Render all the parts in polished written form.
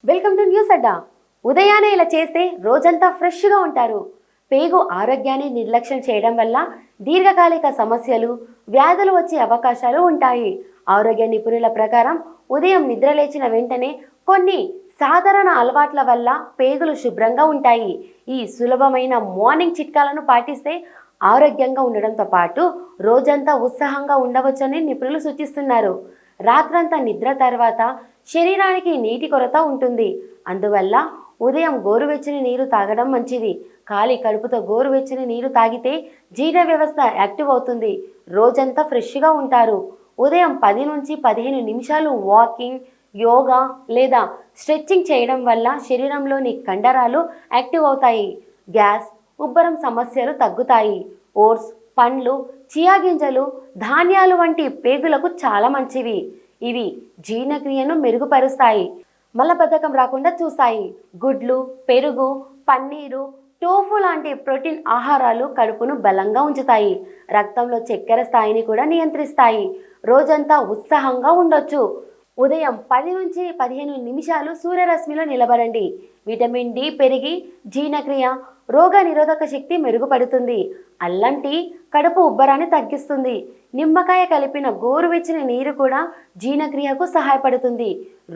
Welcome to news అడ్డా. ఉదయాన్నే ఇలా చేస్తే రోజంతా ఫ్రెష్గా ఉంటారు. పేగు ఆరోగ్యాన్ని నిర్లక్ష్యం చేయడం వల్ల దీర్ఘకాలిక సమస్యలు, వ్యాధులు వచ్చే అవకాశాలు ఉంటాయి. ఆరోగ్య నిపుణుల ప్రకారం ఉదయం నిద్రలేచిన వెంటనే కొన్ని సాధారణ అలవాట్ల వల్ల పేగులు శుభ్రంగా ఉంటాయి. ఈ సులభమైన మార్నింగ్ చిట్కాలను పాటిస్తే ఆరోగ్యంగా ఉండడంతో పాటు రోజంతా ఉత్సాహంగా ఉండవచ్చని నిపుణులు సూచిస్తున్నారు. రాత్రంతా నిద్ర తర్వాత శరీరానికి నీటి కొరత ఉంటుంది. అందువల్ల ఉదయం గోరువెచ్చని నీరు తాగడం మంచిది. ఖాళీ కడుపుతో గోరువెచ్చని నీరు తాగితే జీర్ణ వ్యవస్థ యాక్టివ్ అవుతుంది. రోజంతా ఫ్రెష్గా ఉంటారు. ఉదయం 10 నుంచి 15 నిమిషాలు వాకింగ్, యోగా లేదా స్ట్రెచ్చింగ్ చేయడం వల్ల శరీరంలోని కండరాలు యాక్టివ్ అవుతాయి. గ్యాస్, ఉబ్బరం సమస్యలు తగ్గుతాయి. ఓట్స్, పండ్లు, చియా గింజలు, ధాన్యాలు వంటి పేగులకు చాలా మంచివి. ఇవి జీర్ణక్రియను మెరుగుపరుస్తాయి, మలబద్ధకం రాకుండా చూస్తాయి. గుడ్లు, పెరుగు, పన్నీరు, టోఫు లాంటి ప్రోటీన్ ఆహారాలు కడుపును బలంగా ఉంచుతాయి. రక్తంలో చక్కెర స్థాయిని కూడా నియంత్రిస్తాయి. రోజంతా ఉత్సాహంగా ఉండొచ్చు. ఉదయం 10 నుంచి 15 నిమిషాలు సూర్యరశ్మిలో నిలబడండి. విటమిన్ డి పెరిగి జీర్ణక్రియ, రోగ నిరోధక శక్తి మెరుగుపడుతుంది. అల్లం టీ కడుపు ఉబ్బరాన్ని తగ్గిస్తుంది. నిమ్మకాయ కలిపిన గోరువెచ్చని నీరు కూడా జీర్ణక్రియకు సహాయపడుతుంది.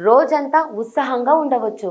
రోజంతా ఉత్సాహంగా ఉండవచ్చు.